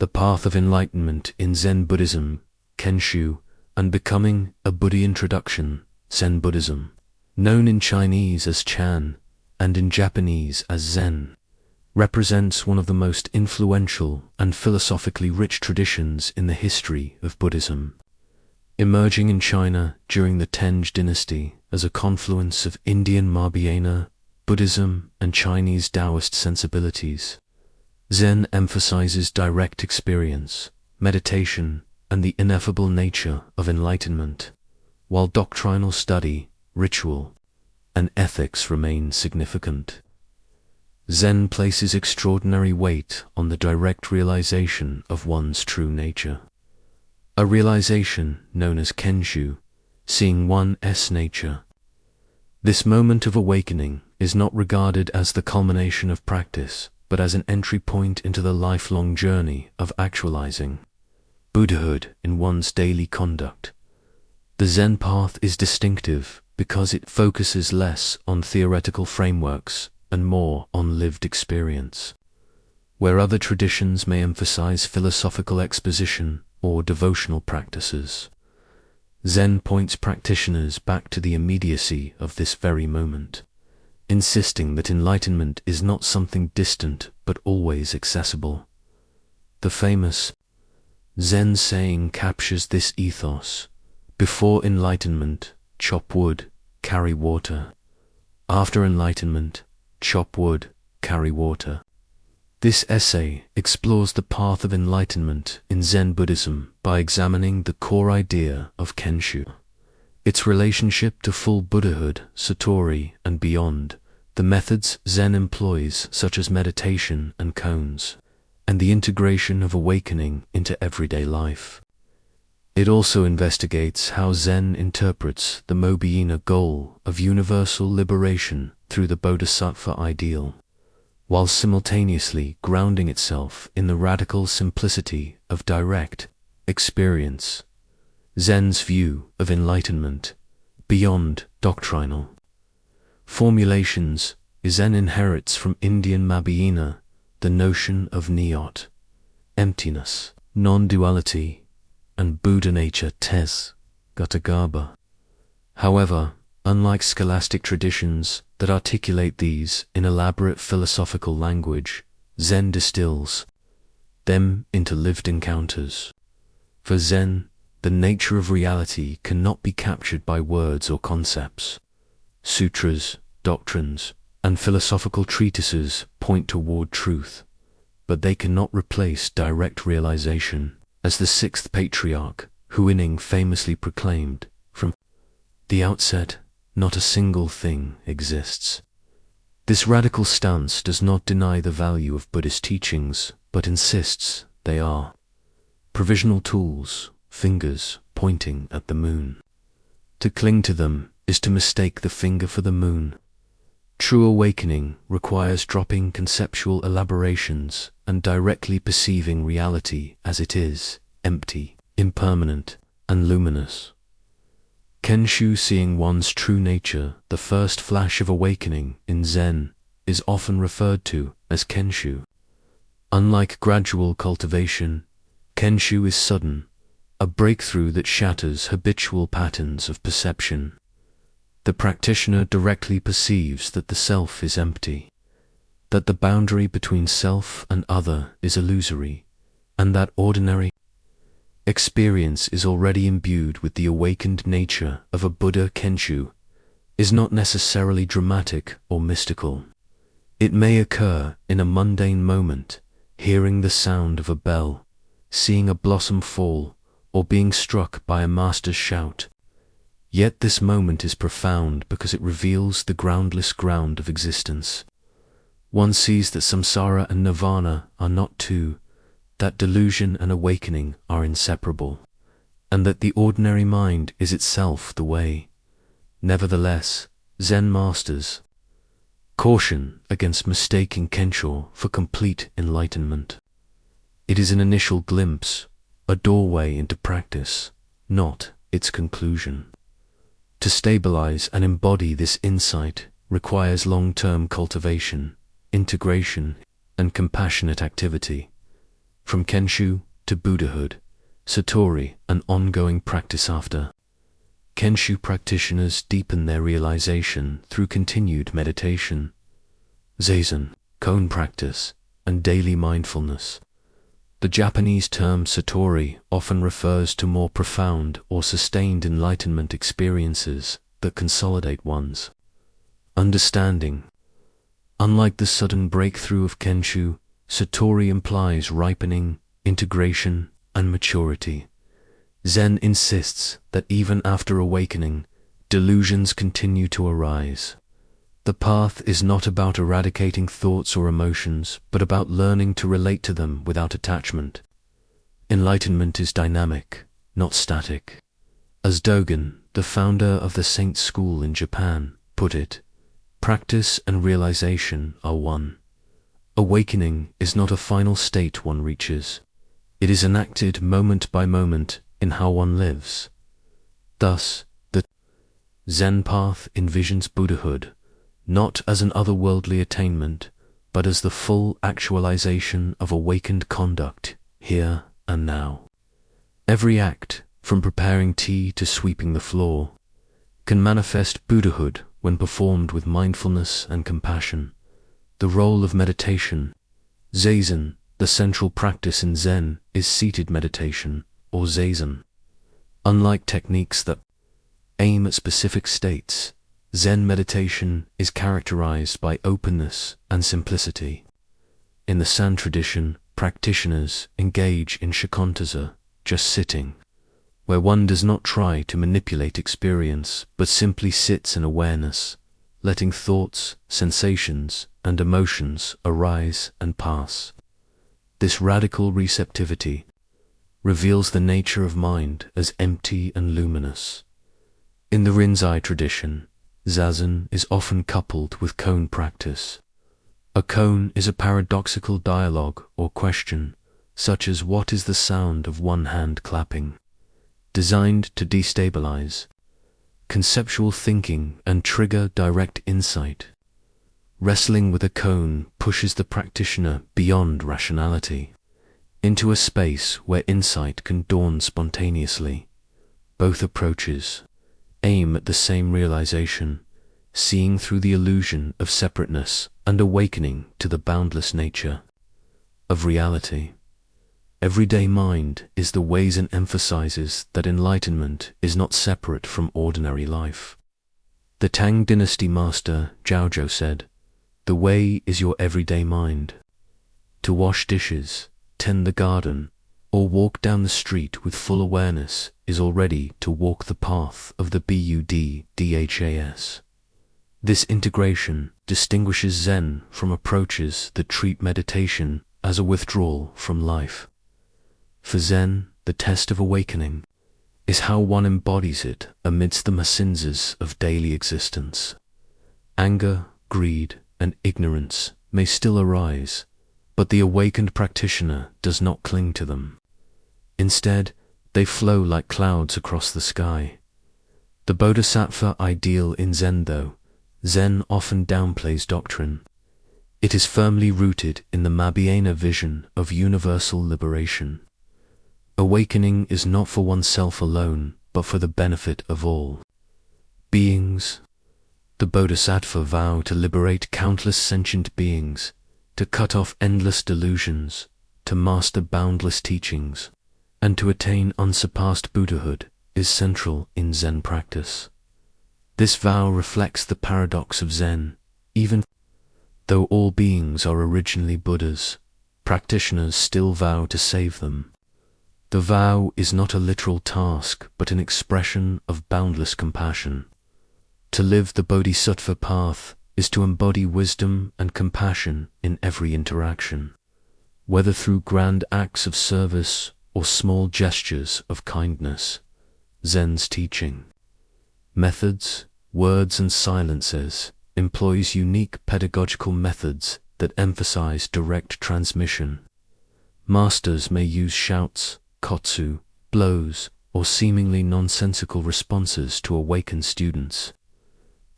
the path of enlightenment in Zen Buddhism, Kenshu, and becoming a Buddha introduction, Zen Buddhism, known in Chinese as Chan and in Japanese as Zen, represents one of the most influential and philosophically rich traditions in the history of Buddhism. Emerging in China during the Tang dynasty as a confluence of Indian Mahayana Buddhism and Chinese Taoist sensibilities, Zen emphasizes direct experience, meditation, and the ineffable nature of enlightenment, while doctrinal study, ritual, and ethics remain significant. Zen places extraordinary weight on the direct realization of one's true nature, a realization known as Kenshu, seeing one's nature. This moment of awakening is not regarded as the culmination of practice, but as an entry point into the lifelong journey of actualizing Buddhahood in one's daily conduct. The Zen path is distinctive because it focuses less on theoretical frameworks and more on lived experience. Where other traditions may emphasize philosophical exposition or devotional practices, Zen points practitioners back to the immediacy of this very moment, insisting that enlightenment is not something distant but always accessible. The famous Zen saying captures this ethos: before enlightenment, chop wood, carry water. After enlightenment, chop wood, carry water. This essay explores the path of enlightenment in Zen Buddhism by examining the core idea of Kenshu, its relationship to full Buddhahood, Satori, and beyond, the methods Zen employs such as meditation and koans, and the integration of awakening into everyday life. It also investigates how Zen interprets the Mobbiyana goal of universal liberation through the Bodhisattva ideal, while simultaneously grounding itself in the radical simplicity of direct experience. Zen's view of enlightenment, beyond doctrinal formulations, Zen inherits from Indian Mahayana the notion of niyot, emptiness, non-duality, and Buddha nature tes, gatagarbha. However, unlike scholastic traditions that articulate these in elaborate philosophical language, Zen distills them into lived encounters. For Zen, the nature of reality cannot be captured by words or concepts. Sutras, doctrines, and philosophical treatises point toward truth, but they cannot replace direct realization, as the sixth patriarch, Huining, famously proclaimed, from the outset, not a single thing exists. This radical stance does not deny the value of Buddhist teachings, but insists they are provisional tools, fingers pointing at the moon. To cling to them is to mistake the finger for the moon. True awakening requires dropping conceptual elaborations and directly perceiving reality as it is, empty, impermanent, and luminous. Kenshu, seeing one's true nature, the first flash of awakening in Zen, is often referred to as Kenshu. Unlike gradual cultivation, Kenshu is sudden, a breakthrough that shatters habitual patterns of perception. The practitioner directly perceives that the self is empty, that the boundary between self and other is illusory, and that ordinary experience is already imbued with the awakened nature of a Buddha. Kenshu is not necessarily dramatic or mystical. It may occur in a mundane moment, hearing the sound of a bell, seeing a blossom fall, or being struck by a master's shout. Yet this moment is profound because it reveals the groundless ground of existence. One sees that samsara and nirvana are not two, that delusion and awakening are inseparable, and that the ordinary mind is itself the way. Nevertheless, Zen masters caution against mistaking Kensho for complete enlightenment. It is an initial glimpse, a doorway into practice, not its conclusion. To stabilize and embody this insight requires long-term cultivation, integration, and compassionate activity. From Kenshu to Buddhahood, Satori, an ongoing practice after. Kenshu practitioners deepen their realization through continued meditation, Zazen, koan practice, and daily mindfulness. The Japanese term Satori often refers to more profound or sustained enlightenment experiences that consolidate one's understanding. Unlike the sudden breakthrough of Kenshu, Satori implies ripening, integration, and maturity. Zen insists that even after awakening, delusions continue to arise. The path is not about eradicating thoughts or emotions, but about learning to relate to them without attachment. Enlightenment is dynamic, not static. As Dogen, the founder of the Saint School in Japan, put it, practice and realization are one. Awakening is not a final state one reaches. It is enacted moment by moment in how one lives. Thus, the Zen path envisions Buddhahood not as an otherworldly attainment, but as the full actualization of awakened conduct here and now. Every act, from preparing tea to sweeping the floor, can manifest Buddhahood when performed with mindfulness and compassion. The role of meditation, Zazen, the central practice in Zen, is seated meditation, or Zazen. Unlike techniques that aim at specific states, Zen meditation is characterized by openness and simplicity. In the San tradition, practitioners engage in shikantaza, just sitting, where one does not try to manipulate experience, but simply sits in awareness, letting thoughts, sensations, and emotions arise and pass. This radical receptivity reveals the nature of mind as empty and luminous. In the Rinzai tradition, Zazen is often coupled with koan practice. A koan is a paradoxical dialogue or question, such as what is the sound of one hand clapping, designed to destabilize conceptual thinking and trigger direct insight. Wrestling with a koan pushes the practitioner beyond rationality, into a space where insight can dawn spontaneously. Both approaches aim at the same realization, seeing through the illusion of separateness and awakening to the boundless nature of reality. Everyday mind is the way Zen emphasizes that enlightenment is not separate from ordinary life. The Tang dynasty master Zhaozhou said, "The way is your everyday mind. To wash dishes, tend the garden, or walk down the street with full awareness is already to walk the path of the Buddhas. This integration distinguishes Zen from approaches that treat meditation as a withdrawal from life. For Zen, the test of awakening is how one embodies it amidst the masinzas of daily existence. Anger, greed, and ignorance may still arise, but the awakened practitioner does not cling to them. Instead, they flow like clouds across the sky. The Bodhisattva ideal in Zen, though, Zen often downplays doctrine. It is firmly rooted in the Mabhyena vision of universal liberation. Awakening is not for oneself alone, but for the benefit of all beings. The Bodhisattva vow to liberate countless sentient beings, to cut off endless delusions, to master boundless teachings, and to attain unsurpassed Buddhahood is central in Zen practice. This vow reflects the paradox of Zen. Even though all beings are originally Buddhas, practitioners still vow to save them. The vow is not a literal task, but an expression of boundless compassion. To live the Bodhisattva path is to embody wisdom and compassion in every interaction, whether through grand acts of service or small gestures of kindness. Zen's teaching, methods, words and silences employs unique pedagogical methods that emphasize direct transmission. Masters may use shouts, kotsu, blows, or seemingly nonsensical responses to awaken students.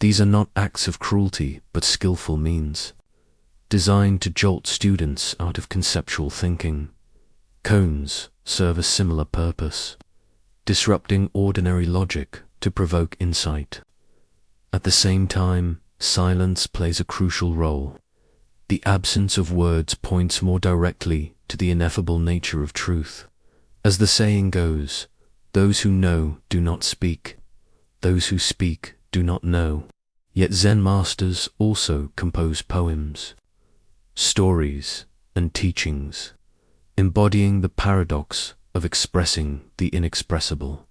These are not acts of cruelty, but skillful means, designed to jolt students out of conceptual thinking. Koans serve a similar purpose, disrupting ordinary logic to provoke insight. At the same time, silence plays a crucial role. The absence of words points more directly to the ineffable nature of truth. As the saying goes, those who know do not speak, those who speak do not know. Yet Zen masters also compose poems, stories, and teachings, embodying the paradox of expressing the inexpressible.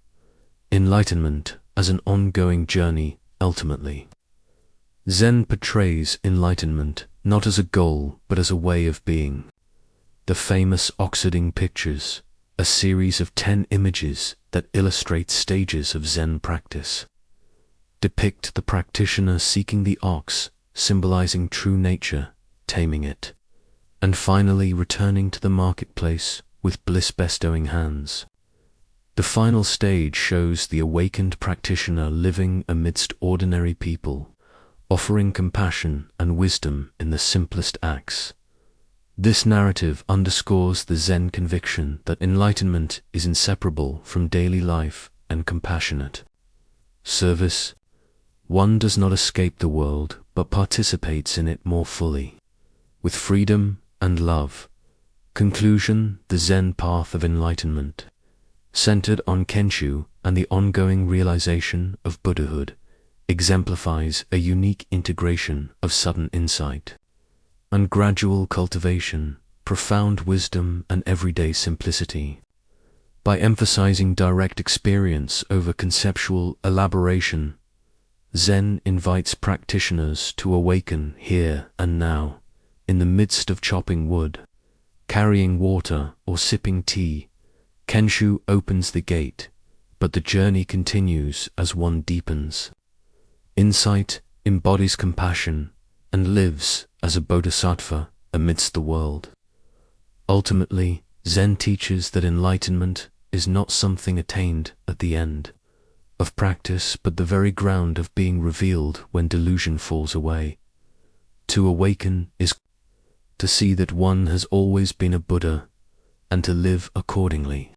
Enlightenment as an ongoing journey, ultimately. Zen portrays enlightenment not as a goal but as a way of being. The famous Oxiding pictures, a series of 10 images that illustrate stages of Zen practice, depict the practitioner seeking the ox, symbolizing true nature, taming it, and finally returning to the marketplace with bliss-bestowing hands. The final stage shows the awakened practitioner living amidst ordinary people, offering compassion and wisdom in the simplest acts. This narrative underscores the Zen conviction that enlightenment is inseparable from daily life and compassionate service. One does not escape the world, but participates in it more fully, with freedom and love. Conclusion: the Zen path of enlightenment, centered on Kenshu and the ongoing realization of Buddhahood, exemplifies a unique integration of sudden insight and gradual cultivation, profound wisdom, and everyday simplicity. By emphasizing direct experience over conceptual elaboration, Zen invites practitioners to awaken here and now, in the midst of chopping wood, carrying water, or sipping tea. Kenshu opens the gate, but the journey continues as one deepens. Insight embodies compassion and lives as a bodhisattva amidst the world. Ultimately, Zen teaches that enlightenment is not something attained at the end of practice, but the very ground of being revealed when delusion falls away. To awaken is to see that one has always been a Buddha, and to live accordingly.